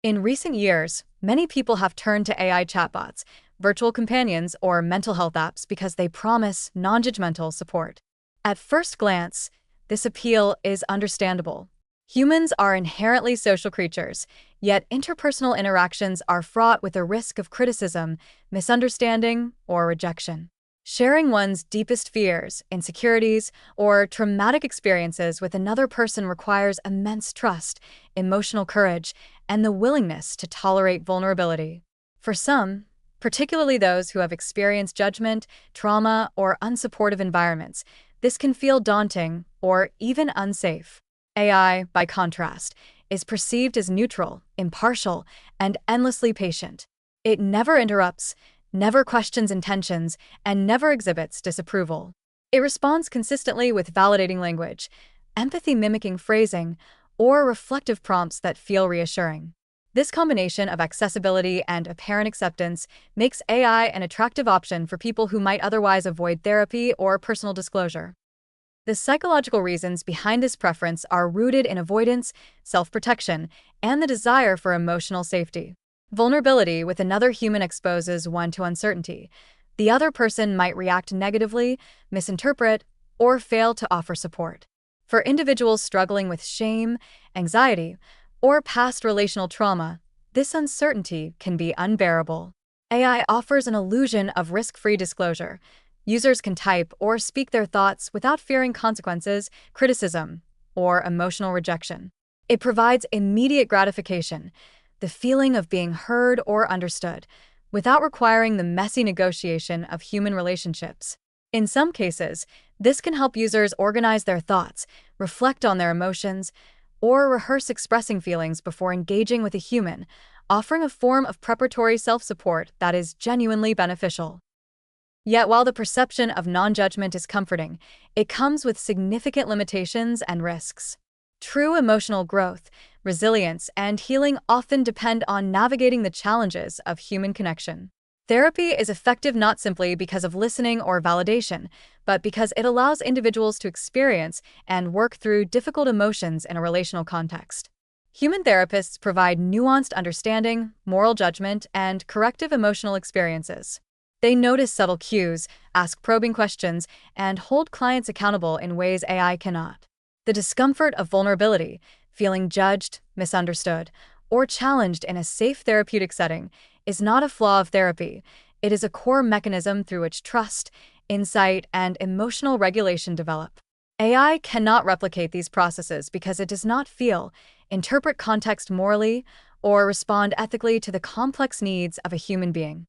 In recent years, many people have turned to AI chatbots, virtual companions, or mental health apps because they promise non-judgmental support. At first glance, this appeal is understandable. Humans are inherently social creatures, yet interpersonal interactions are fraught with a risk of criticism, misunderstanding, or rejection. Sharing one's deepest fears, insecurities, or traumatic experiences with another person requires immense trust, emotional courage, and the willingness to tolerate vulnerability. For some, particularly those who have experienced judgment, trauma, or unsupportive environments, this can feel daunting or even unsafe. AI, by contrast, is perceived as neutral, impartial, and endlessly patient. It never interrupts, never questions intentions, and never exhibits disapproval. It responds consistently with validating language, empathy mimicking phrasing, or reflective prompts that feel reassuring. This combination of accessibility and apparent acceptance makes AI an attractive option for people who might otherwise avoid therapy or personal disclosure. The psychological reasons behind this preference are rooted in avoidance, self-protection, and the desire for emotional safety. Vulnerability with another human exposes one to uncertainty. The other person might react negatively, misinterpret, or fail to offer support. For individuals struggling with shame, anxiety, or past relational trauma, this uncertainty can be unbearable. AI offers an illusion of risk-free disclosure. Users can type or speak their thoughts without fearing consequences, criticism, or emotional rejection. It provides immediate gratification, the feeling of being heard or understood, without requiring the messy negotiation of human relationships. In some cases, this can help users organize their thoughts, reflect on their emotions, or rehearse expressing feelings before engaging with a human, offering a form of preparatory self-support that is genuinely beneficial. Yet while the perception of non-judgment is comforting, it comes with significant limitations and risks. True emotional growth, resilience, and healing often depend on navigating the challenges of human connection. Therapy is effective not simply because of listening or validation, but because it allows individuals to experience and work through difficult emotions in a relational context. Human therapists provide nuanced understanding, moral judgment, and corrective emotional experiences. They notice subtle cues, ask probing questions, and hold clients accountable in ways AI cannot. The discomfort of vulnerability, feeling judged, misunderstood, or challenged in a safe therapeutic setting, is not a flaw of therapy. It is a core mechanism through which trust, insight, and emotional regulation develop. AI cannot replicate these processes because it does not feel, interpret context morally, or respond ethically to the complex needs of a human being.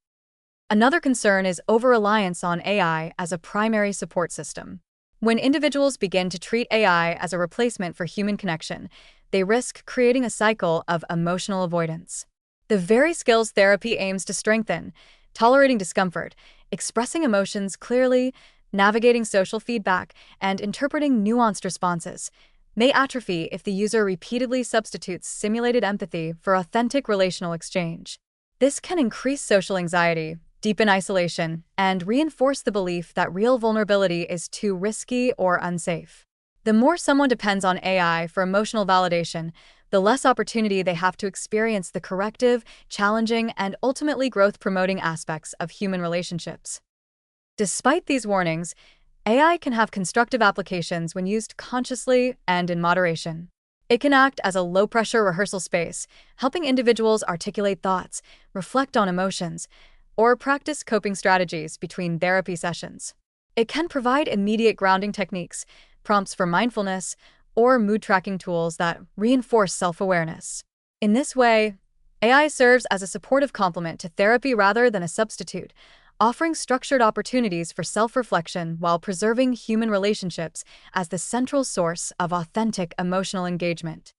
Another concern is over-reliance on AI as a primary support system. When individuals begin to treat AI as a replacement for human connection, they risk creating a cycle of emotional avoidance. The very skills therapy aims to strengthen, tolerating discomfort, expressing emotions clearly, navigating social feedback, and interpreting nuanced responses, may atrophy if the user repeatedly substitutes simulated empathy for authentic relational exchange. This can increase social anxiety, deepen isolation, and reinforce the belief that real vulnerability is too risky or unsafe. The more someone depends on AI for emotional validation, the less opportunity they have to experience the corrective, challenging, and ultimately growth-promoting aspects of human relationships. Despite these warnings, AI can have constructive applications when used consciously and in moderation. It can act as a low-pressure rehearsal space, helping individuals articulate thoughts, reflect on emotions, or practice coping strategies between therapy sessions. It can provide immediate grounding techniques, prompts for mindfulness, or mood-tracking tools that reinforce self-awareness. In this way, AI serves as a supportive complement to therapy rather than a substitute, offering structured opportunities for self-reflection while preserving human relationships as the central source of authentic emotional engagement.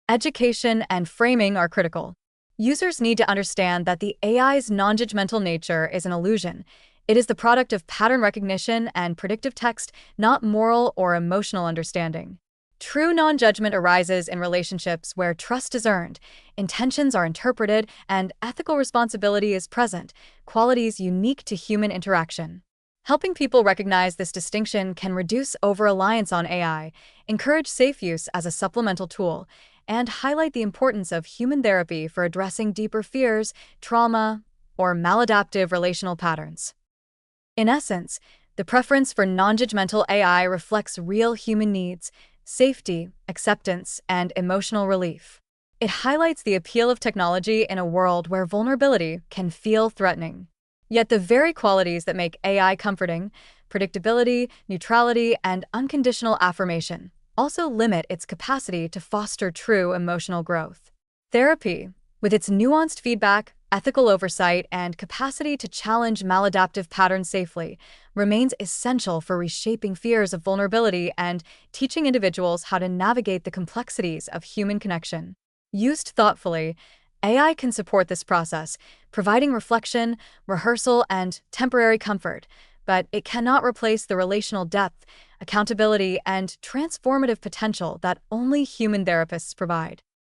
Education and framing are critical. Users need to understand that the AI's non-judgmental nature is an illusion. It is the product of pattern recognition and predictive text, not moral or emotional understanding. True non-judgment arises in relationships where trust is earned, intentions are interpreted, and ethical responsibility is present, qualities unique to human interaction. Helping people recognize this distinction can reduce over-reliance on AI, encourage safe use as a supplemental tool, and highlight the importance of human therapy for addressing deeper fears, trauma, or maladaptive relational patterns. In essence, the preference for non-judgmental AI reflects real human needs, safety, acceptance, and emotional relief. It highlights the appeal of technology in a world where vulnerability can feel threatening. Yet the very qualities that make AI comforting, predictability, neutrality, and unconditional affirmation, also limit its capacity to foster true emotional growth. Therapy, with its nuanced feedback, ethical oversight, and capacity to challenge maladaptive patterns safely, remains essential for reshaping fears of vulnerability and teaching individuals how to navigate the complexities of human connection. Used thoughtfully, AI can support this process, providing reflection, rehearsal, and temporary comfort, but it cannot replace the relational depth, accountability, and transformative potential that only human therapists provide.